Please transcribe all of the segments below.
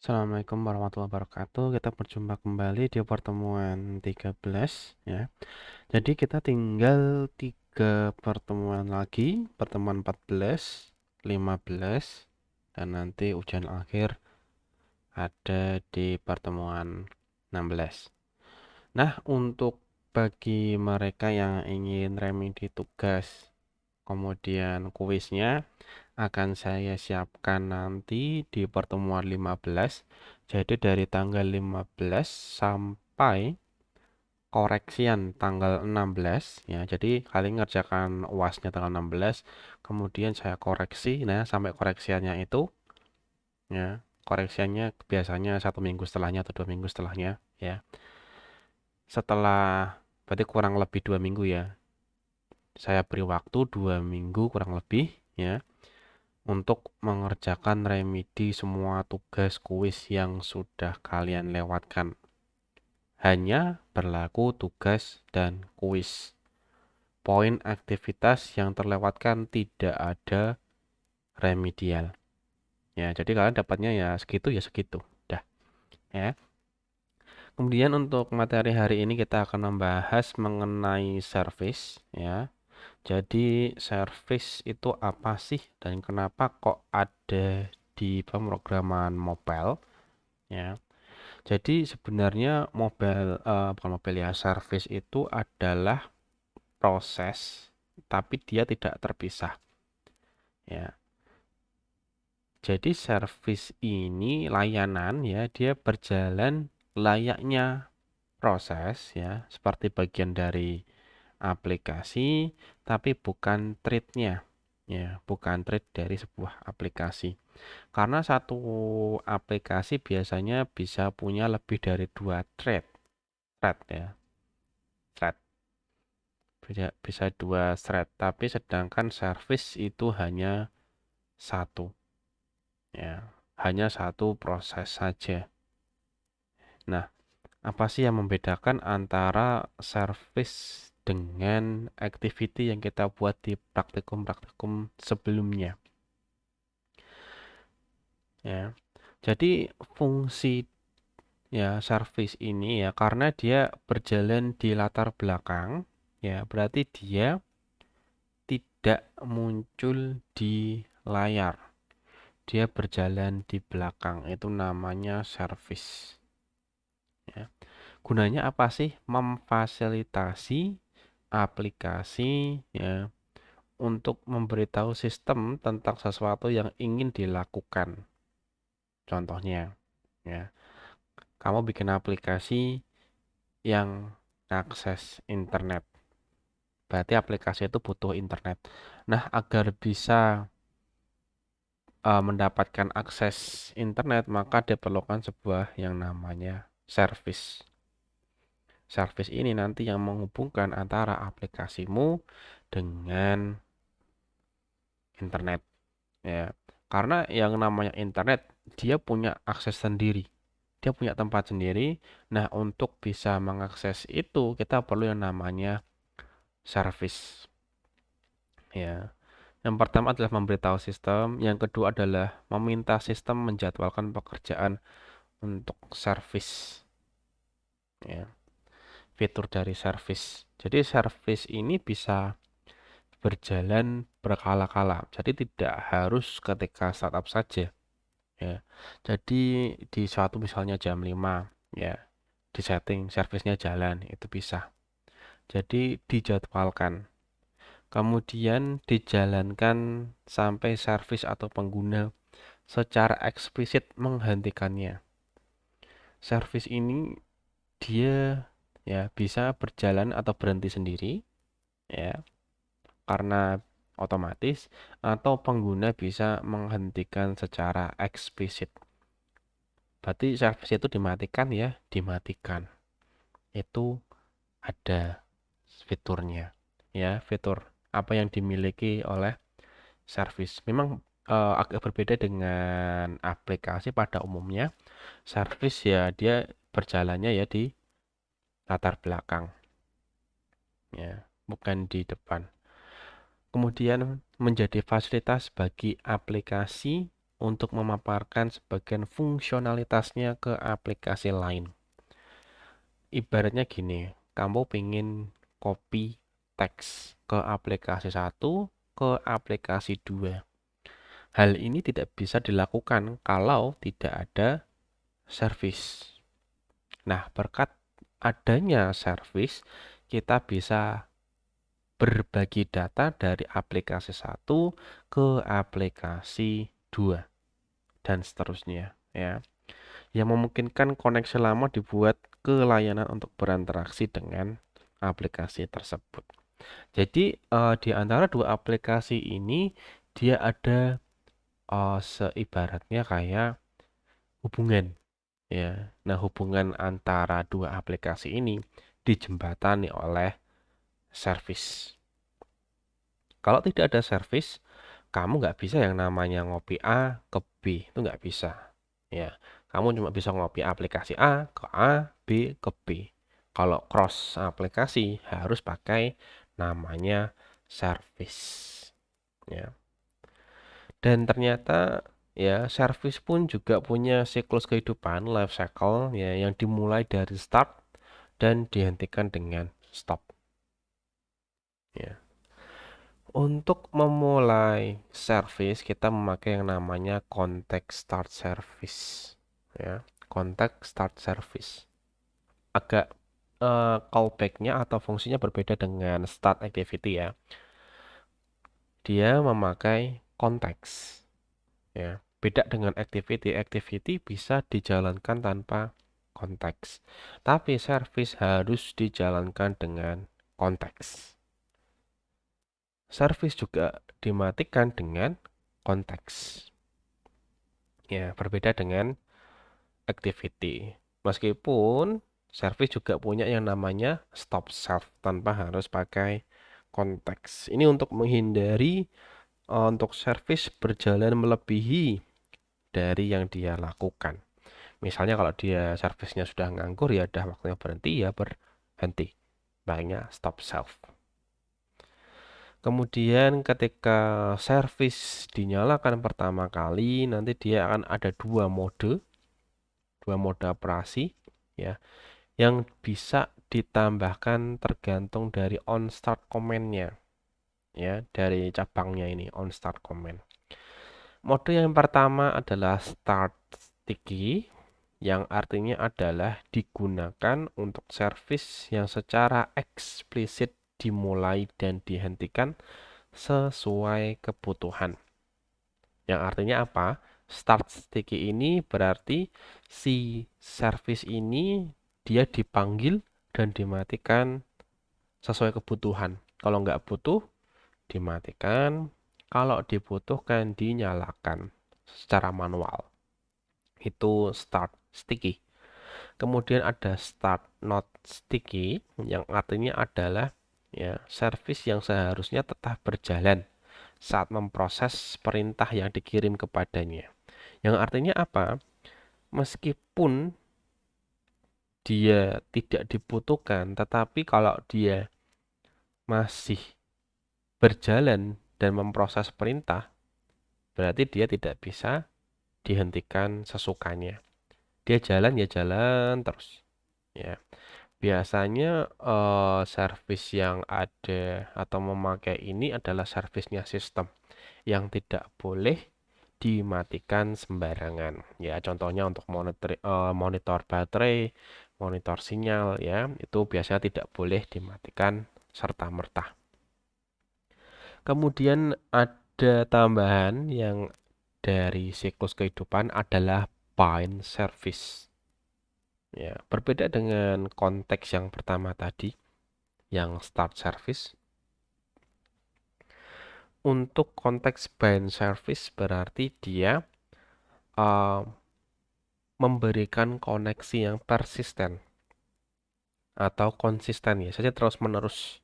Assalamualaikum warahmatullahi wabarakatuh. Kita berjumpa kembali di pertemuan 13 ya. Jadi kita tinggal 3 pertemuan lagi, pertemuan 14, 15 dan nanti ujian akhir ada di pertemuan 16. Nah, untuk bagi mereka yang ingin remedi tugas, kemudian kuisnya akan saya siapkan nanti di pertemuan 15. Jadi dari tanggal 15 sampai koreksian tanggal 16 ya. Jadi kalian ngerjakan UASnya tanggal 16, kemudian saya koreksi nah sampai koreksiannya itu ya. Koreksiannya biasanya 1 minggu setelahnya atau 2 minggu setelahnya ya. Setelah berarti kurang lebih 2 minggu ya. Saya beri waktu 2 minggu kurang lebih ya untuk mengerjakan remedi semua tugas kuis yang sudah kalian lewatkan. Hanya berlaku tugas dan kuis. Poin aktivitas yang terlewatkan tidak ada remedial. Ya, jadi kalian dapatnya ya segitu. Dah, ya. Kemudian untuk materi hari ini kita akan membahas mengenai service, ya. Jadi service itu apa sih dan kenapa kok ada di pemrograman mobile? Ya, jadi sebenarnya bukan mobile ya, service itu adalah proses, tapi dia tidak terpisah. Ya, jadi service ini layanan ya, dia berjalan layaknya proses ya, seperti bagian dari aplikasi, tapi bukan thread-nya. Ya, bukan thread dari sebuah aplikasi. Karena satu aplikasi biasanya bisa punya lebih dari 2 thread ya, thread bisa 2 thread, tapi sedangkan service itu hanya satu ya, hanya satu proses saja. Nah, apa sih yang membedakan antara service dengan activity yang kita buat di praktikum-praktikum sebelumnya? Ya, jadi fungsi ya service ini ya karena dia berjalan di latar belakang ya berarti dia tidak muncul di layar. Dia berjalan di belakang. Itu namanya service. Ya. Gunanya apa sih? Memfasilitasi aplikasi ya untuk memberitahu sistem tentang sesuatu yang ingin dilakukan. Contohnya ya, kamu bikin aplikasi yang akses internet. Berarti aplikasi itu butuh internet. Nah, agar bisa mendapatkan akses internet, maka diperlukan sebuah yang namanya service. Service ini nanti yang menghubungkan antara aplikasimu dengan internet. Ya, karena yang namanya internet, dia punya akses sendiri. Dia punya tempat sendiri. Nah, untuk bisa mengakses itu, kita perlu yang namanya service. Ya. Yang pertama adalah memberitahu sistem, yang kedua adalah meminta sistem menjadwalkan pekerjaan untuk service. Ya, fitur dari service. Jadi service ini bisa berjalan berkala-kala. Jadi tidak harus ketika startup saja. Ya, jadi di suatu misalnya jam 5 ya, di setting servicenya jalan itu bisa. Jadi dijadwalkan. Kemudian dijalankan sampai service atau pengguna secara eksplisit menghentikannya. Service ini dia ya bisa berjalan atau berhenti sendiri ya karena otomatis atau pengguna bisa menghentikan secara eksplisit. Berarti service itu dimatikan ya, dimatikan. Itu ada fiturnya. Ya, fitur apa yang dimiliki oleh service. Memang agak berbeda dengan aplikasi pada umumnya. Service ya dia berjalannya ya di latar belakang, ya, bukan di depan. Kemudian menjadi fasilitas bagi aplikasi untuk memaparkan sebagian fungsionalitasnya ke aplikasi lain. Ibaratnya gini, kamu pengen copy teks ke aplikasi 1 ke aplikasi 2. Hal ini tidak bisa dilakukan kalau tidak ada service. Nah, berkat adanya service, kita bisa berbagi data dari aplikasi 1 ke aplikasi 2 dan seterusnya ya. Yang memungkinkan koneksi lama dibuat ke layanan untuk berinteraksi dengan aplikasi tersebut. Jadi di antara dua aplikasi ini dia ada seibaratnya kayak hubungan ya. Nah, hubungan antara dua aplikasi ini dijembatani oleh service. Kalau tidak ada service, kamu nggak bisa yang namanya ngopi A ke B, itu nggak bisa. Ya, kamu cuma bisa ngopi aplikasi A ke A, B ke B. Kalau cross aplikasi harus pakai namanya service. Ya. Dan ternyata ya service pun juga punya siklus kehidupan life cycle ya yang dimulai dari start dan dihentikan dengan stop. Ya. Untuk memulai service kita memakai yang namanya context start service. Ya, context start service. Agak callback-nya atau fungsinya berbeda dengan start activity ya. Dia memakai konteks. Ya, beda dengan activity. Activity bisa dijalankan tanpa konteks. Tapi service harus dijalankan dengan konteks. Service juga dimatikan dengan konteks. Ya, berbeda dengan activity. Meskipun service juga punya yang namanya stop self tanpa harus pakai konteks. Ini untuk menghindari untuk service berjalan melebihi dari yang dia lakukan. Misalnya kalau dia servisnya sudah nganggur ya udah waktunya berhenti ya berhenti. Makanya stop self. Kemudian ketika servis dinyalakan pertama kali, nanti dia akan ada dua mode operasi ya, yang bisa ditambahkan tergantung dari on start command-nya ya, dari cabangnya ini on start command. Mode yang pertama adalah start sticky, yang artinya adalah digunakan untuk service yang secara eksplisit dimulai dan dihentikan sesuai kebutuhan. Yang artinya apa? Start sticky ini berarti si service ini dia dipanggil dan dimatikan sesuai kebutuhan. Kalau nggak butuh, dimatikan. Kalau dibutuhkan, dinyalakan secara manual. Itu start sticky. Kemudian ada start not sticky yang artinya adalah ya service yang seharusnya tetap berjalan saat memproses perintah yang dikirim kepadanya. Yang artinya apa? Meskipun dia tidak dibutuhkan, tetapi kalau dia masih berjalan dan memproses perintah, berarti dia tidak bisa dihentikan sesukanya. Dia jalan ya jalan terus. Ya. Biasanya service yang ada atau memakai ini adalah servisnya sistem yang tidak boleh dimatikan sembarangan. Ya, contohnya untuk monitor baterai, monitor sinyal ya, itu biasanya tidak boleh dimatikan serta-merta. Kemudian ada tambahan yang dari siklus kehidupan adalah bind service. Ya, berbeda dengan konteks yang pertama tadi, yang start service. Untuk konteks bind service berarti dia memberikan koneksi yang persisten atau konsisten ya saja terus-menerus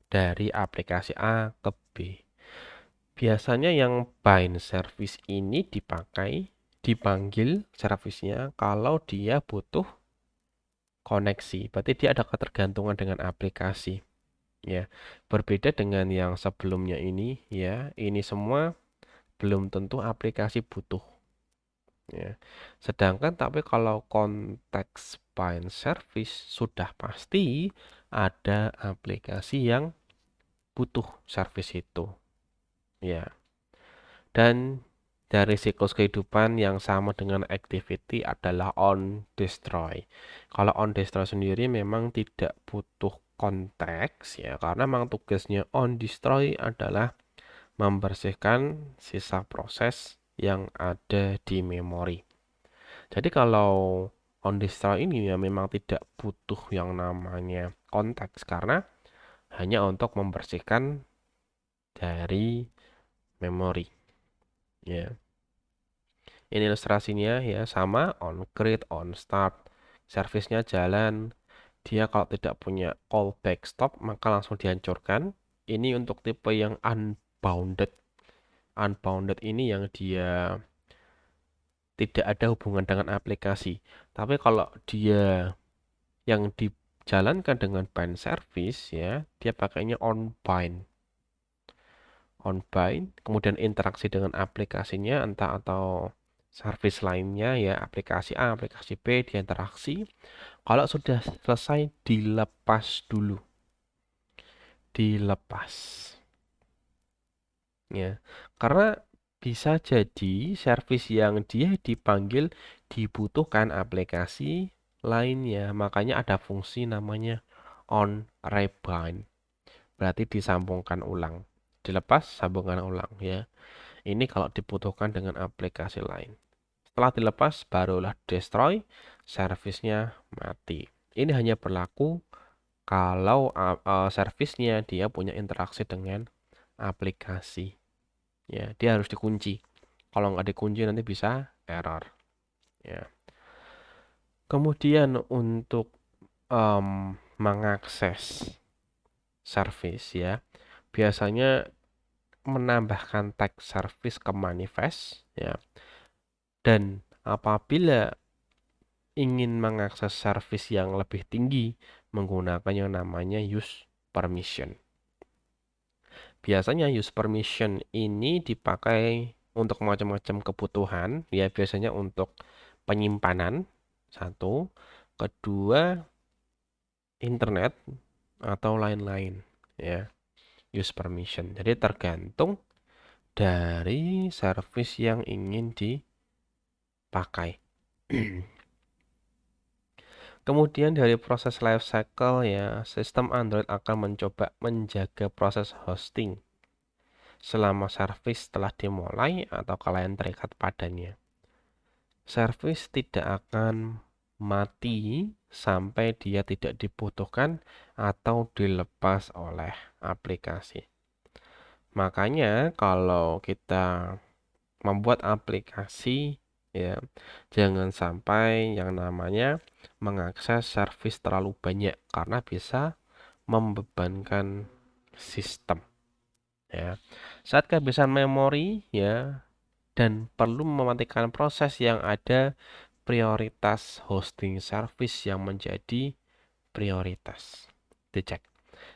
dari aplikasi A ke B. Biasanya yang bind service ini dipanggil servisnya kalau dia butuh koneksi. Berarti dia ada ketergantungan dengan aplikasi. Ya, berbeda dengan yang sebelumnya ini ya. Ini semua belum tentu aplikasi butuh. Ya. Sedangkan tapi kalau konteks bind service sudah pasti ada aplikasi yang butuh service itu. Ya. Dan dari siklus kehidupan yang sama dengan activity adalah on destroy. Kalau on destroy sendiri memang tidak butuh konteks ya, karena memang tugasnya on destroy adalah membersihkan sisa proses yang ada di memori. Jadi kalau on destroy ini ya memang tidak butuh yang namanya konteks karena hanya untuk membersihkan dari memori ya. Ini ilustrasinya ya sama on create, on start. Servisnya jalan. Dia kalau tidak punya callback stop maka langsung dihancurkan. Ini untuk tipe yang unbounded. Unbounded ini yang dia tidak ada hubungan dengan aplikasi. Tapi kalau dia yang dijalankan dengan bind service ya, dia pakainya on bind. On bind, kemudian interaksi dengan aplikasinya entah atau service lainnya ya, aplikasi A, aplikasi B, diinteraksi. Kalau sudah selesai dilepas dulu. Dilepas. Ya. Karena bisa jadi service yang dia dipanggil dibutuhkan aplikasi lainnya. Makanya ada fungsi namanya on rebind. Berarti disambungkan ulang. Dilepas, sambungkan ulang ya. Ini kalau dibutuhkan dengan aplikasi lain. Setelah dilepas, barulah destroy, servisnya mati. Ini hanya berlaku kalau servisnya dia punya interaksi dengan aplikasi. Ya, dia harus dikunci. Kalau nggak dikunci nanti bisa error. Ya. Kemudian untuk mengakses service ya, biasanya menambahkan tag service ke manifest ya. Dan apabila ingin mengakses service yang lebih tinggi menggunakan yang namanya use permission. Biasanya use permission ini dipakai untuk macam-macam kebutuhan, ya biasanya untuk penyimpanan, satu, kedua internet atau lain-lain, ya use permission. Jadi tergantung dari service yang ingin dipakai. Kemudian dari proses life cycle ya, sistem Android akan mencoba menjaga proses hosting selama service telah dimulai atau klien terikat padanya. Service tidak akan mati sampai dia tidak dibutuhkan atau dilepas oleh aplikasi. Makanya kalau kita membuat aplikasi ya, jangan sampai yang namanya mengakses service terlalu banyak karena bisa membebankan sistem ya. Saat kehabisan memori ya dan perlu mematikan proses yang ada, prioritas hosting service yang menjadi prioritas. Dicek.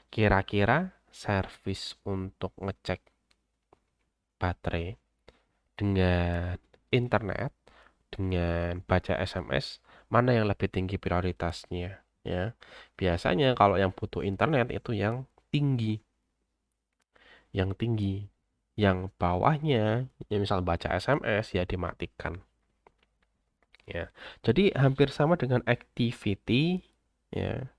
Kira-kira service untuk ngecek baterai dengan internet, dengan baca SMS, mana yang lebih tinggi prioritasnya ya. Biasanya kalau yang butuh internet itu yang tinggi. Yang tinggi. Yang bawahnya, ya misal baca SMS ya dimatikan. Ya. Jadi hampir sama dengan activity ya.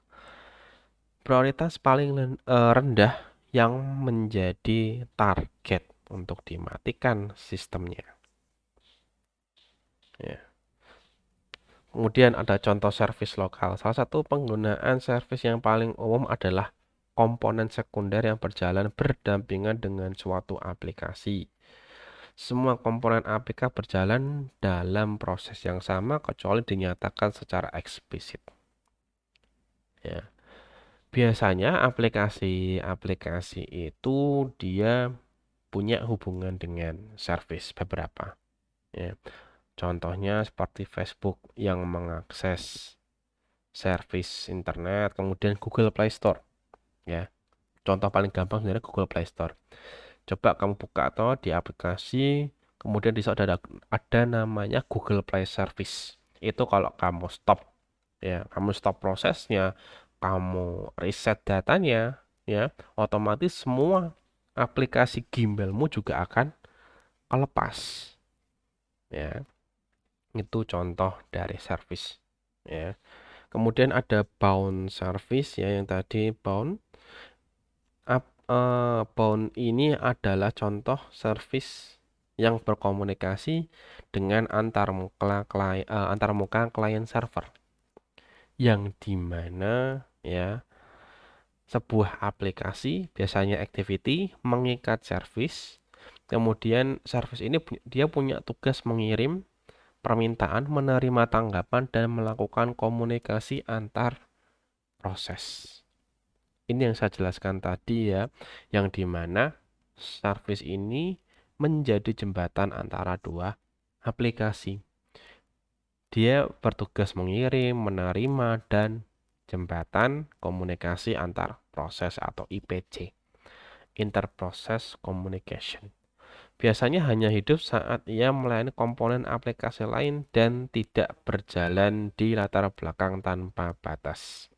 Prioritas paling rendah yang menjadi target untuk dimatikan sistemnya. Ya. Kemudian ada contoh service lokal. Salah satu penggunaan service yang paling umum adalah komponen sekunder yang berjalan berdampingan dengan suatu aplikasi. Semua komponen APK berjalan dalam proses yang sama kecuali dinyatakan secara eksplisit. Ya. Biasanya aplikasi-aplikasi itu dia punya hubungan dengan service beberapa. Ya. Contohnya seperti Facebook yang mengakses service internet, kemudian Google Play Store. Ya. Contoh paling gampang sebenarnya Google Play Store. Coba kamu buka atau di aplikasi, kemudian di situ ada namanya Google Play Service. Itu kalau kamu stop, ya, kamu stop prosesnya, kamu reset datanya, ya, otomatis semua aplikasi gimbalmu juga akan kelepas, ya. Itu contoh dari service, ya. Kemudian ada bound service, ya, yang tadi bound. Bound ini adalah contoh service yang berkomunikasi dengan antarmuka klien server, yang dimana, ya, sebuah aplikasi biasanya activity mengikat service, kemudian service ini dia punya tugas mengirim permintaan, menerima tanggapan, dan melakukan komunikasi antar proses. Ini yang saya jelaskan tadi, ya, yang dimana service ini menjadi jembatan antara dua aplikasi. Dia bertugas mengirim, menerima, dan jembatan komunikasi antar proses atau IPC, Interprocess Communication. Biasanya hanya hidup saat ia melayani komponen aplikasi lain dan tidak berjalan di latar belakang tanpa batas.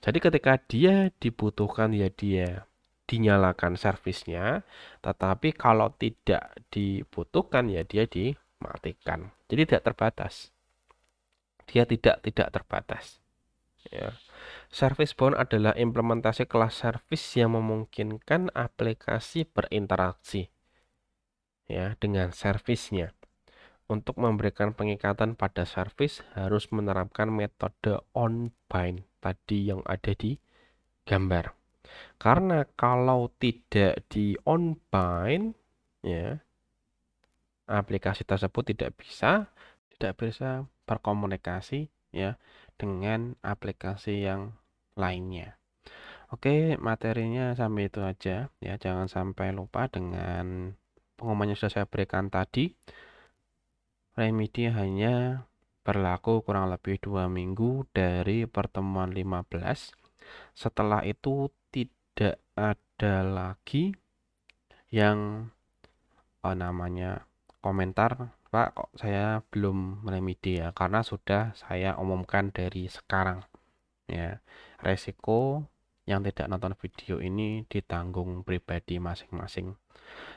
Jadi ketika dia dibutuhkan, ya, dia dinyalakan servisnya, tetapi kalau tidak dibutuhkan, ya, dia dimatikan. Jadi tidak terbatas. Dia tidak terbatas, ya. Service bound adalah implementasi kelas service yang memungkinkan aplikasi berinteraksi, ya, dengan servisnya. Untuk memberikan pengikatan pada service harus menerapkan metode on-bind tadi yang ada di gambar. Karena kalau tidak di on-bind, ya, aplikasi tersebut tidak bisa berkomunikasi, ya, dengan aplikasi yang lainnya. Oke, materinya sampai itu aja, ya. Jangan sampai lupa dengan pengumuman yang sudah saya berikan tadi. Remedi hanya berlaku kurang lebih 2 minggu dari pertemuan 15. Setelah itu tidak ada lagi yang namanya komentar, Pak, kok saya belum remedi, ya, karena sudah saya umumkan dari sekarang, ya. Resiko yang tidak nonton video ini ditanggung pribadi masing-masing.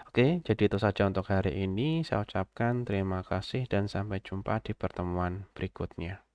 Oke, jadi itu saja untuk hari ini. Saya ucapkan terima kasih dan sampai jumpa di pertemuan berikutnya.